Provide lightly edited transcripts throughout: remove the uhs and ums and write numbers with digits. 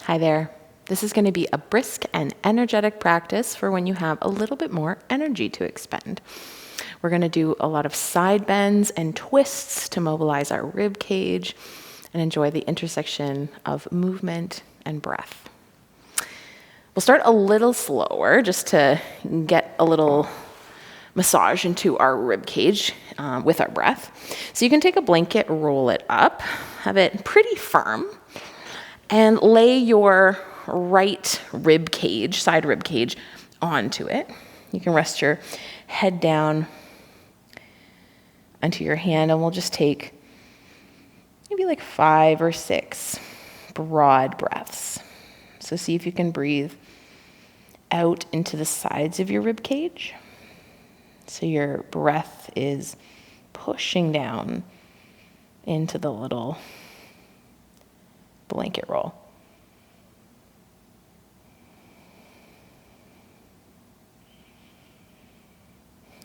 Hi there. This is going to be a brisk and energetic practice for when you have a little bit more energy to expend. We're going to do a lot of side bends and twists to mobilize our rib cage and enjoy the intersection of movement and breath. We'll start a little slower just to get a little massage into our rib cage with our breath. So you can take a blanket, roll it up, have it pretty firm, and lay your right rib cage, side rib cage, onto it. You can rest your head down onto your hand, and we'll just take maybe like 5 or 6 broad breaths. So see if you can breathe out into the sides of your rib cage. So your breath is pushing down into the little blanket roll.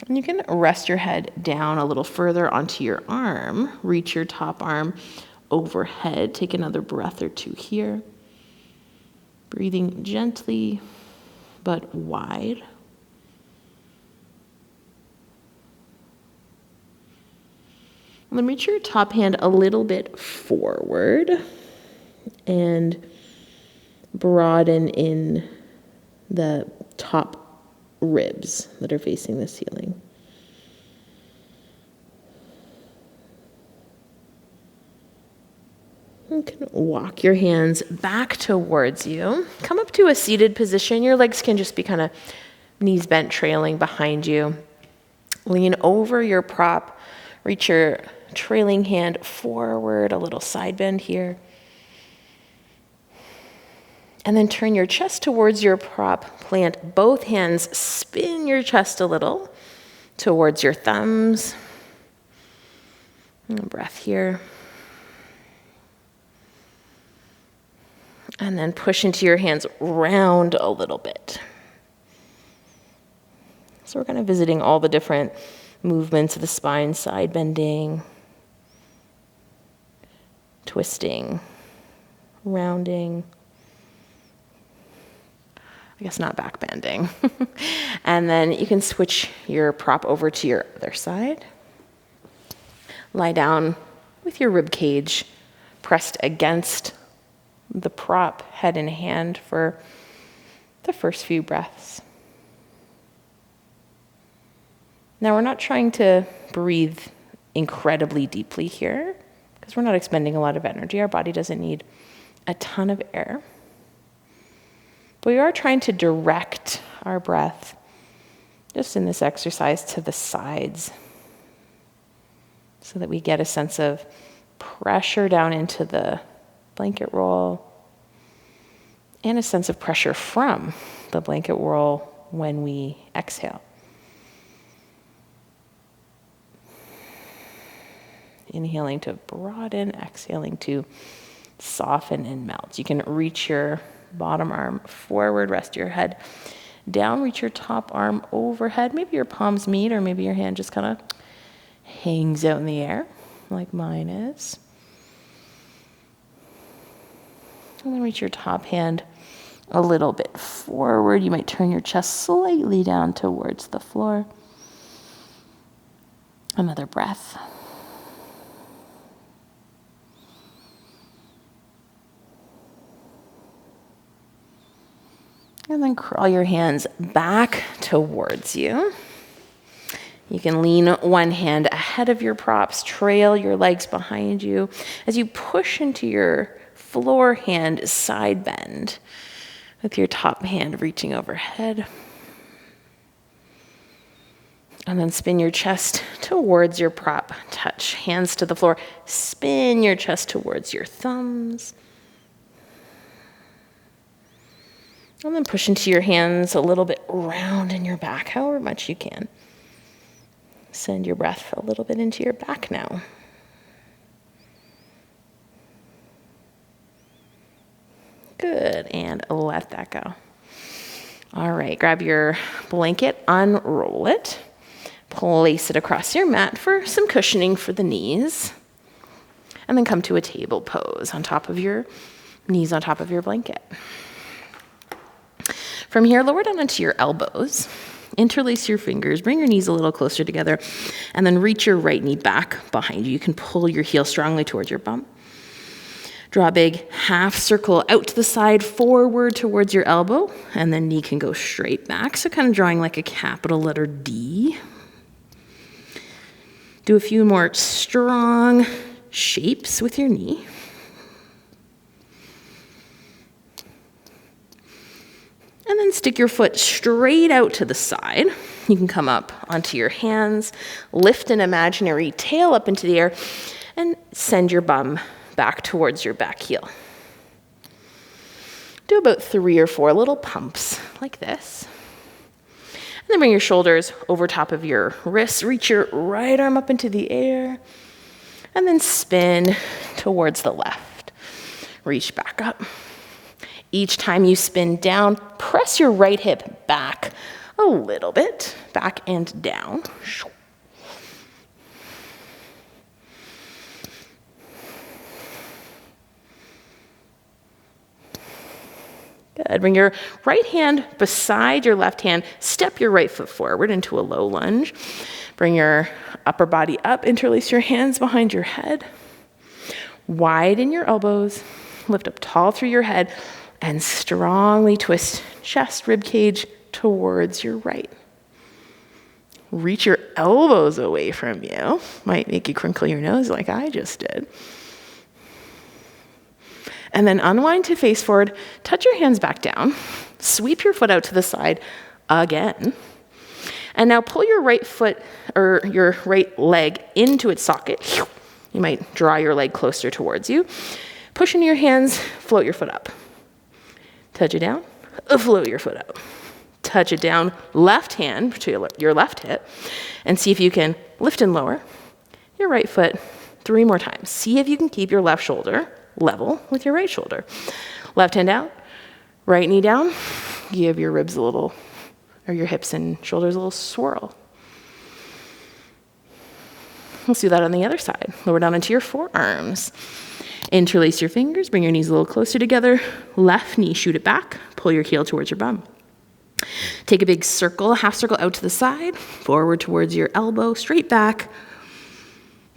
And you can rest your head down a little further onto your arm. Reach your top arm overhead. Take another breath or 2 here. Breathing gently but wide. And then reach your top hand a little bit forward and broaden in the top ribs that are facing the ceiling. You can walk your hands back towards you. Come up to a seated position. Your legs can just be kind of knees bent, trailing behind you. Lean over your prop. Reach your trailing hand forward, a little side bend here. And then turn your chest towards your prop. Plant both hands. Spin your chest a little towards your thumbs. And breath here. And then push into your hands round a little bit. So we're kind of visiting all the different movements of the spine, side bending, twisting, rounding. I guess not back bending. And then you can switch your prop over to your other side. Lie down with your rib cage pressed against the prop, head in hand, for the first few breaths. Now, we're not trying to breathe incredibly deeply here because we're not expending a lot of energy. Our body doesn't need a ton of air. But we are trying to direct our breath just in this exercise to the sides so that we get a sense of pressure down into the blanket roll and a sense of pressure from the blanket roll when we exhale. Inhaling to broaden, exhaling to soften and melt. You can reach your bottom arm forward, rest your head down, reach your top arm overhead. Maybe your palms meet, or maybe your hand just kind of hangs out in the air like mine is. And then reach your top hand a little bit forward. You might turn your chest slightly down towards the floor. Another breath. And then crawl your hands back towards you. You can lean one hand ahead of your props, trail your legs behind you. As you push into your floor hand side bend with your top hand reaching overhead. And then spin your chest towards your prop. Touch hands to the floor. Spin your chest towards your thumbs. And then push into your hands a little bit round in your back, however much you can. Send your breath a little bit into your back now. Good, and let that go. All right, grab your blanket, unroll it, place it across your mat for some cushioning for the knees, and then come to a table pose on top of your Knees on top of your blanket. From here, lower down onto your elbows. Interlace your fingers, bring your knees a little closer together, and then reach your right knee back behind you. You can pull your heel strongly towards your bum. Draw a big half circle out to the side, forward towards your elbow, and then knee can go straight back. So kind of drawing like a capital letter D. Do a few more strong shapes with your knee. And then stick your foot straight out to the side. You can come up onto your hands, lift an imaginary tail up into the air, and send your bum back towards your back heel. Do about 3 or 4 little pumps like this. And then bring your shoulders over top of your wrists. Reach your right arm up into the air, and then spin towards the left. Reach back up. Each time you spin down, press your right hip back a little bit, back and down. Good. Bring your right hand beside your left hand. Step your right foot forward into a low lunge. Bring your upper body up. Interlace your hands behind your head. Widen your elbows. Lift up tall through your head. And strongly twist chest, rib cage towards your right. Reach your elbows away from you. Might make you crinkle your nose like I just did. And then unwind to face forward. Touch your hands back down. Sweep your foot out to the side again. And now pull your right foot or your right leg into its socket. You might draw your leg closer towards you. Push into your hands, float your foot up. Touch it down, float your foot up. Touch it down, left hand to your left hip, and see if you can lift and lower your right foot 3 more times. See if you can keep your left shoulder level with your right shoulder. Left hand out, right knee down. Give your ribs a little, or your hips and shoulders a little swirl. Let's do that on the other side. Lower down into your forearms. Interlace your fingers, bring your knees a little closer together. Left knee, shoot it back. Pull your heel towards your bum. Take a big circle, half circle out to the side, forward towards your elbow, straight back.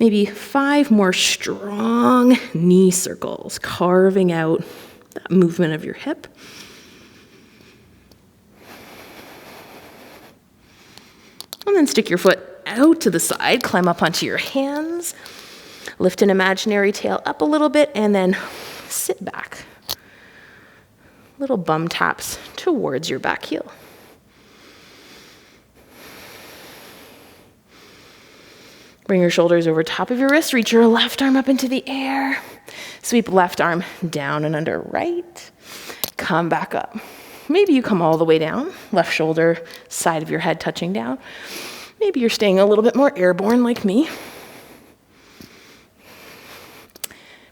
Maybe 5 more strong knee circles, carving out that movement of your hip. And then stick your foot out to the side, climb up onto your hands. Lift an imaginary tail up a little bit and then sit back. Little bum taps towards your back heel. Bring your shoulders over top of your wrist. Reach your left arm up into the air. Sweep left arm down and under right. Come back up. Maybe you come all the way down. Left shoulder, side of your head touching down. Maybe you're staying a little bit more airborne like me.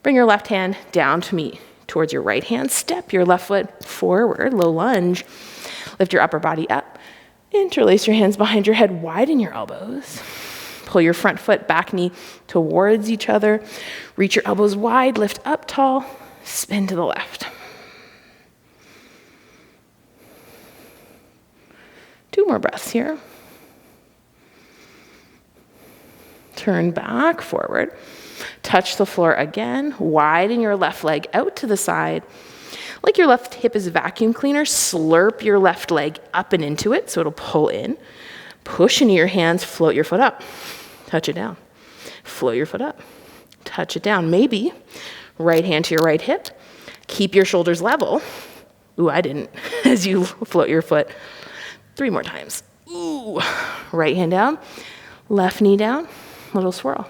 Bring your left hand down to meet towards your right hand. Step your left foot forward, low lunge. Lift your upper body up. Interlace your hands behind your head. Widen your elbows. Pull your front foot, back knee towards each other. Reach your elbows wide. Lift up tall. Spin to the left. 2 more breaths here. Turn back forward. Touch the floor again. Widen your left leg out to the side. Like your left hip is a vacuum cleaner, slurp your left leg up and into it so it'll pull in. Push into your hands, float your foot up. Touch it down. Float your foot up. Touch it down. Maybe right hand to your right hip. Keep your shoulders level. Ooh, I didn't. As you float your foot 3 more times. Ooh. Right hand down. Left knee down. Little swirl.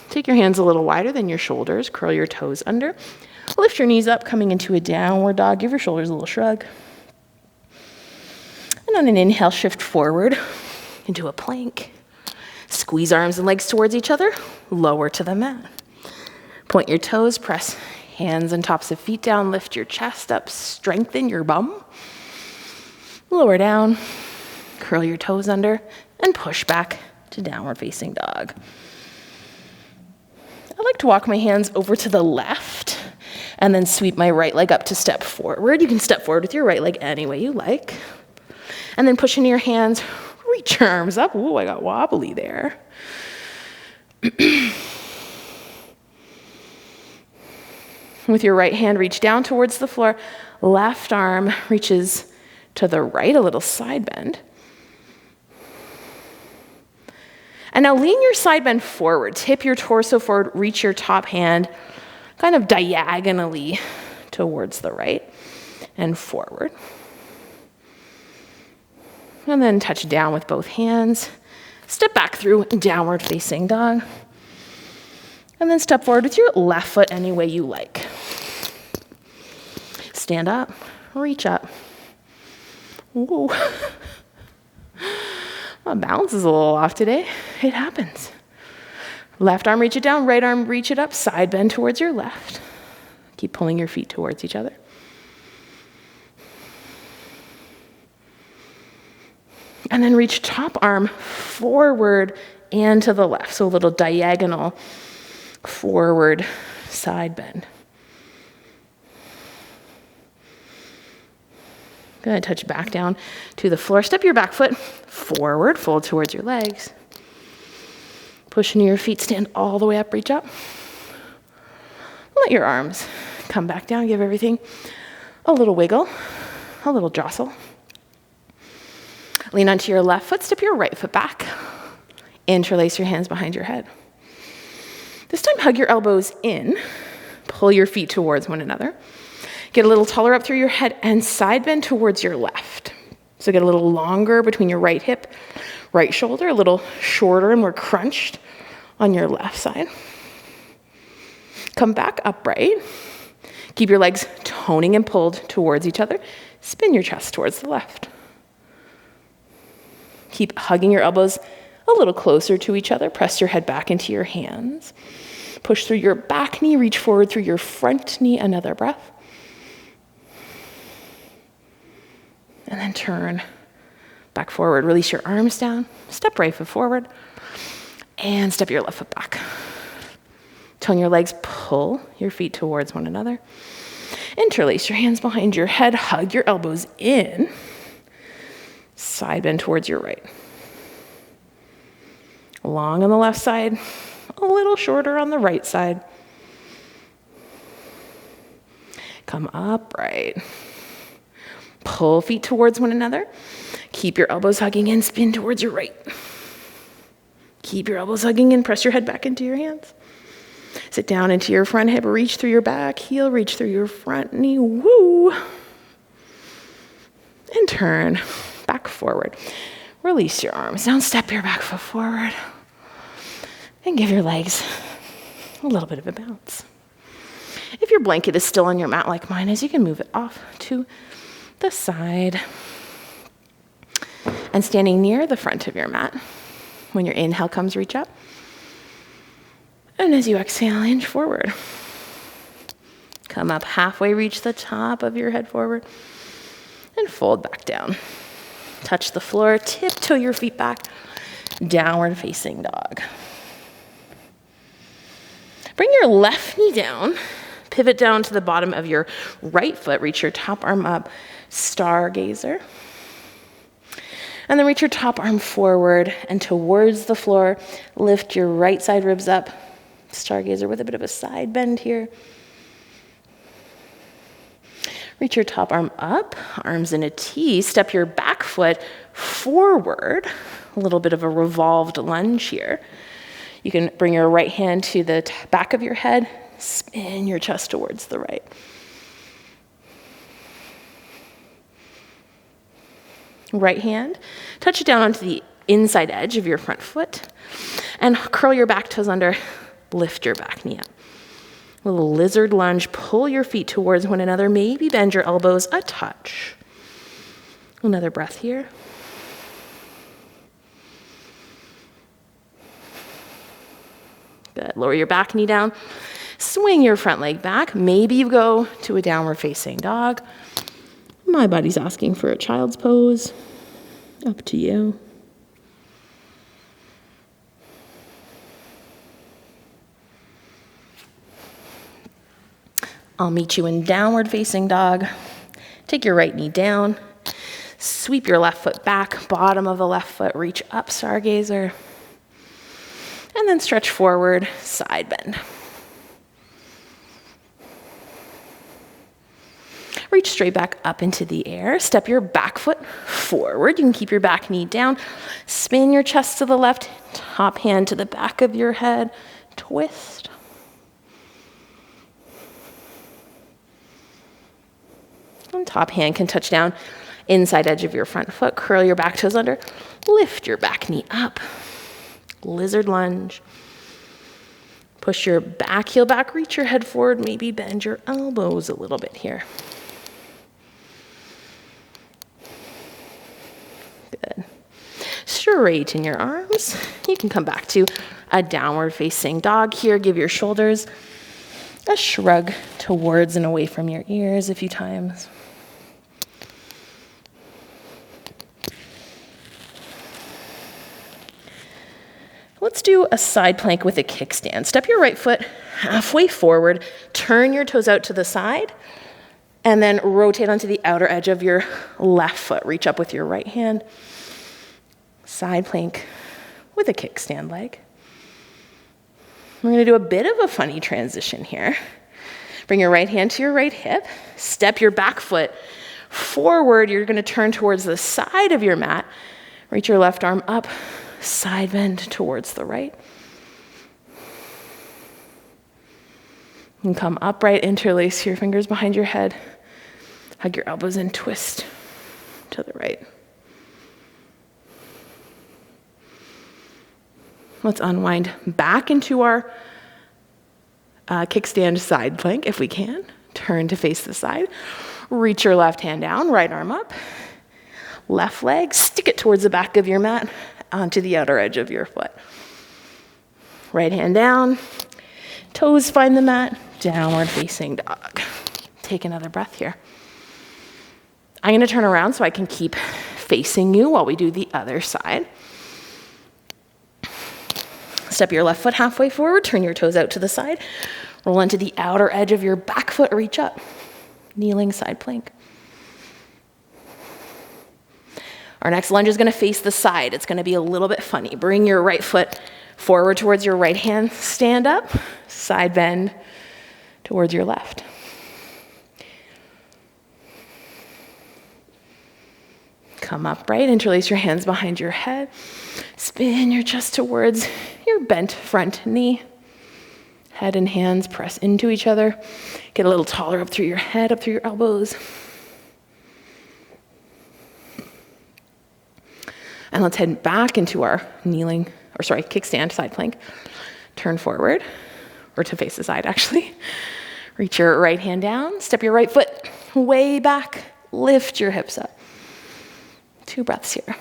Take your hands a little wider than your shoulders. Curl your toes under. Lift your knees up, coming into a downward dog. Give your shoulders a little shrug. And on an inhale, shift forward into a plank. Squeeze arms and legs towards each other. Lower to the mat. Point your toes. Press hands and tops of feet down. Lift your chest up. Strengthen your bum. Lower down. Curl your toes under. And push back to downward facing dog. I like to walk my hands over to the left and then sweep my right leg up to step forward. You can step forward with your right leg any way you like. And then push into your hands, reach your arms up. Ooh, I got wobbly there. With your right hand, reach down towards the floor. Left arm reaches to the right, a little side bend. And now lean your side bend forward. Tip your torso forward, reach your top hand kind of diagonally towards the right and forward. And then touch down with both hands. Step back through downward facing dog. And then step forward with your left foot any way you like. Stand up, reach up. Ooh. My balance is a little off today. It happens. Left arm, reach it down. Right arm, reach it up. Side bend towards your left. Keep pulling your feet towards each other. And then reach top arm forward and to the left. So a little diagonal forward side bend. Good, touch back down to the floor. Step your back foot forward, fold towards your legs. Push into your feet, stand all the way up, reach up. Let your arms come back down, give everything a little wiggle, a little jostle. Lean onto your left foot, step your right foot back. Interlace your hands behind your head. This time, hug your elbows in, pull your feet towards one another. Get a little taller up through your head and side bend towards your left. So get a little longer between your right hip, right shoulder, a little shorter and more crunched on your left side. Come back upright. Keep your legs toning and pulled towards each other. Spin your chest towards the left. Keep hugging your elbows a little closer to each other. Press your head back into your hands. Push through your back knee, reach forward through your front knee, another breath. And then turn back forward. Release your arms down. Step right foot forward. And step your left foot back. Tone your legs, pull your feet towards one another. Interlace your hands behind your head. Hug your elbows in. Side bend towards your right. Long on the left side. A little shorter on the right side. Come upright. Pull feet towards one another. Keep your elbows hugging in, spin towards your right. Keep your elbows hugging in, press your head back into your hands. Sit down into your front hip, reach through your back heel, reach through your front knee, woo. And turn back forward. Release your arms down, step your back foot forward. And give your legs a little bit of a bounce. If your blanket is still on your mat like mine is, you can move it off to the side. And standing near the front of your mat, when your inhale comes, reach up. And as you exhale, inch forward. Come up halfway, reach the top of your head forward, and fold back down. Touch the floor, tiptoe your feet back, downward facing dog. Bring your left knee down, pivot down to the bottom of your right foot, reach your top arm up, stargazer. And then reach your top arm forward and towards the floor. Lift your right side ribs up. Stargazer with a bit of a side bend here. Reach your top arm up, arms in a T. Step your back foot forward. A little bit of a revolved lunge here. You can bring your right hand to the back of your head. Spin your chest towards the right. Right hand, touch it down onto the inside edge of your front foot and curl your back toes under, lift your back knee up. A little lizard lunge, pull your feet towards one another, maybe bend your elbows a touch. Another breath here. Good, lower your back knee down, swing your front leg back, maybe you go to a downward facing dog. My body's asking for a child's pose. Up to you. I'll meet you in downward facing dog. Take your right knee down. Sweep your left foot back, bottom of the left foot, reach up, stargazer. And then stretch forward, side bend. Reach straight back up into the air. Step your back foot forward. You can keep your back knee down. Spin your chest to the left. Top hand to the back of your head. Twist. And top hand can touch down inside edge of your front foot. Curl your back toes under. Lift your back knee up. Lizard lunge. Push your back heel back. Reach your head forward. Maybe bend your elbows a little bit here. Good. Straighten your arms. You can come back to a downward facing dog here. Give your shoulders a shrug towards and away from your ears a few times. Let's do a side plank with a kickstand. Step your right foot halfway forward, turn your toes out to the side, and then rotate onto the outer edge of your left foot. Reach up with your right hand. Side plank with a kickstand leg. We're going to do a bit of a funny transition here. Bring your right hand to your right hip. Step your back foot forward. You're going to turn towards the side of your mat. Reach your left arm up. Side bend towards the right. And come upright, interlace your fingers behind your head. Hug your elbows and twist to the right. Let's unwind back into our kickstand side plank if we can. Turn to face the side. Reach your left hand down, right arm up. Left leg, stick it towards the back of your mat onto the outer edge of your foot. Right hand down. Toes find the mat. Downward facing dog. Take another breath here. I'm going to turn around so I can keep facing you while we do the other side. Step your left foot halfway forward. Turn your toes out to the side. Roll into the outer edge of your back foot. Reach up. Kneeling side plank. Our next lunge is going to face the side. It's going to be a little bit funny. Bring your right foot forward towards your right hand. Stand up. Side bend towards your left. Come upright. Interlace your hands behind your head. Spin your chest towards your bent front knee. Head and hands press into each other. Get a little taller up through your head, up through your elbows. And let's head back into our kickstand side plank. Turn forward, or to face the side actually. Reach your right hand down, step your right foot way back, lift your hips up. 2 breaths here.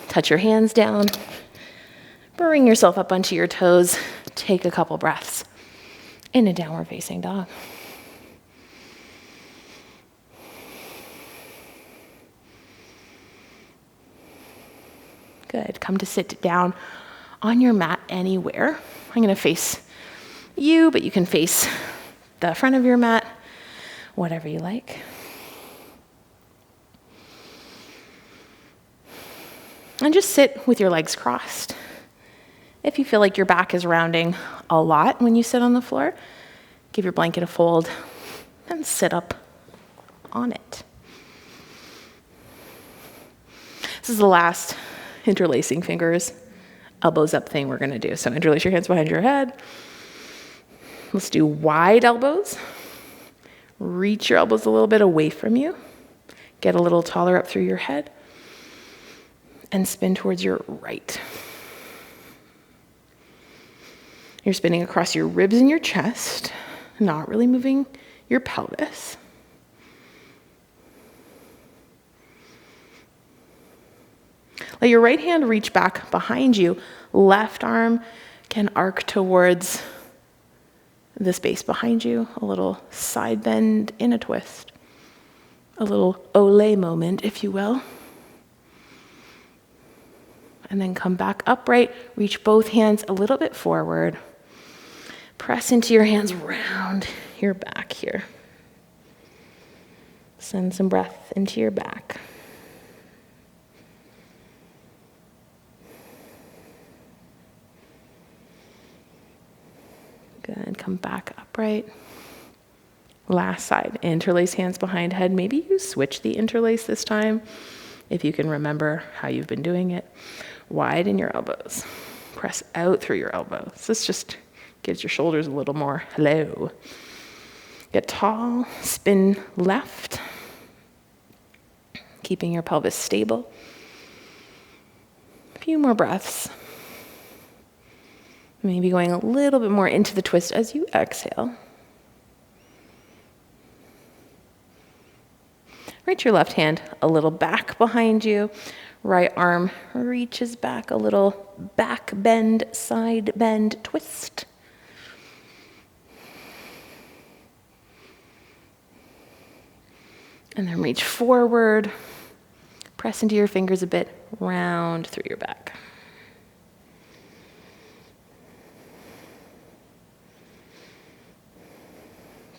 Touch your hands down, bring yourself up onto your toes, take a couple breaths in a downward facing dog. Good. Come to sit down on your mat anywhere. I'm going to face you, but you can face the front of your mat, whatever you like. And just sit with your legs crossed. If you feel like your back is rounding a lot when you sit on the floor, give your blanket a fold and sit up on it. This is the last interlacing fingers, elbows up thing we're going to do. So interlace your hands behind your head. Let's do wide elbows. Reach your elbows a little bit away from you. Get a little taller up through your head. And spin towards your right. You're spinning across your ribs and your chest, not really moving your pelvis. Let your right hand reach back behind you. Left arm can arc towards the space behind you. A little side bend in a twist. A little ole moment, if you will. And then come back upright. Reach both hands a little bit forward. Press into your hands round your back here. Send some breath into your back. Good. Come back upright. Last side. Interlace hands behind head. Maybe you switch the interlace this time if you can remember how you've been doing it. Widen your elbows. Press out through your elbows. This just gives your shoulders a little more hello. Get tall. Spin left. Keeping your pelvis stable. A few more breaths. Maybe going a little bit more into the twist as you exhale. Reach your left hand a little back behind you. Right arm reaches back a little, back bend, side bend, twist. And then reach forward. Press into your fingers a bit, round through your back.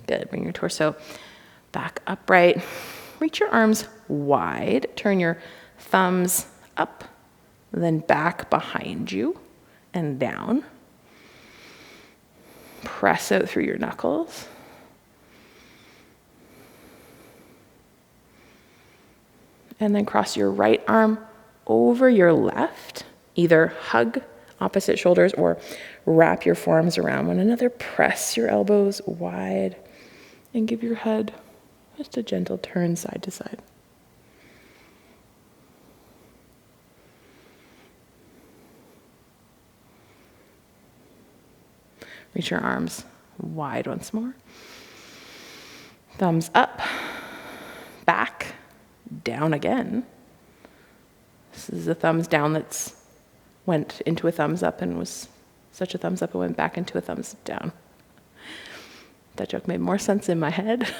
Good. Bring your torso back upright. Reach your arms wide. Turn your thumbs up, then back behind you and down. Press out through your knuckles. And then cross your right arm over your left. Either hug opposite shoulders or wrap your forearms around one another. Press your elbows wide and give your head just a gentle turn side to side. Reach your arms wide once more. Thumbs up, back, down again. This is a thumbs down that's went into a thumbs up and was such a thumbs up it went back into a thumbs down. That joke made more sense in my head.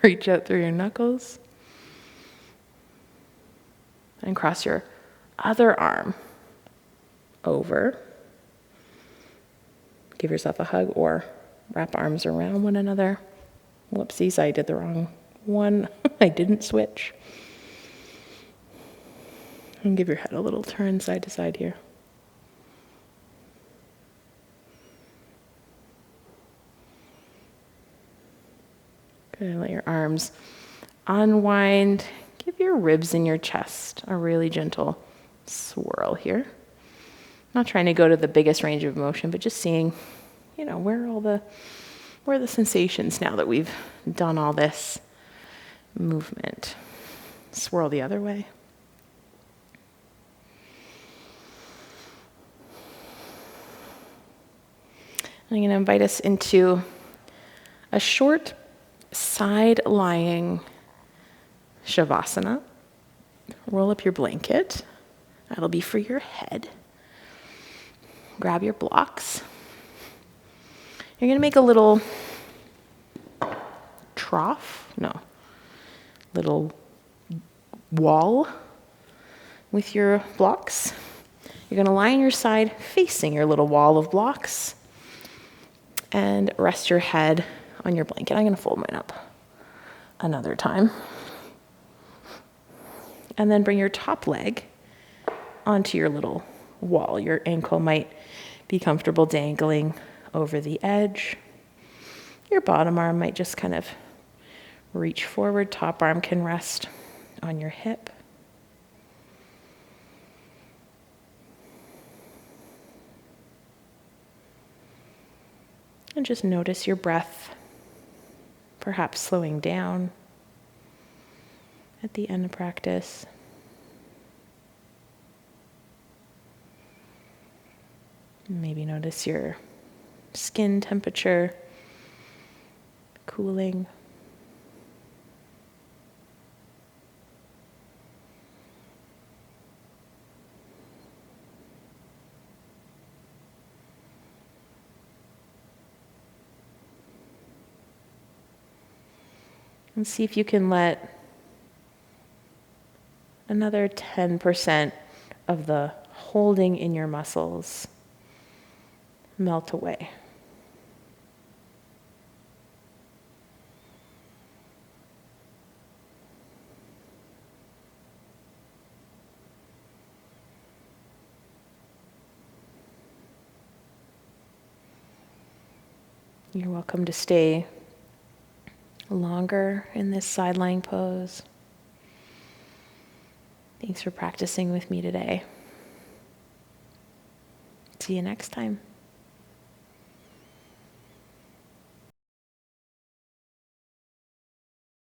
Reach out through your knuckles. And cross your other arm over. Give yourself a hug or wrap arms around one another. Whoopsies, I did the wrong one. I didn't switch. And give your head a little turn side to side here. Good. Let your arms unwind. Give your ribs in your chest a really gentle swirl here. Not trying to go to the biggest range of motion, but just seeing, where are the sensations now that we've done all this movement. Swirl the other way. I'm going to invite us into a short side-lying shavasana. Roll up your blanket. That'll be for your head. Grab your blocks. You're going to make a little little wall with your blocks. You're going to lie on your side facing your little wall of blocks and rest your head on your blanket. I'm going to fold mine up another time. And then bring your top leg onto your little wall. Your ankle might be comfortable dangling over the edge. Your bottom arm might just kind of reach forward. Top arm can rest on your hip. And just notice your breath, perhaps slowing down at the end of practice. Maybe notice your skin temperature cooling. And see if you can let another 10% of the holding in your muscles melt away. You're welcome to stay longer in this side lying pose. Thanks for practicing with me today. See you next time.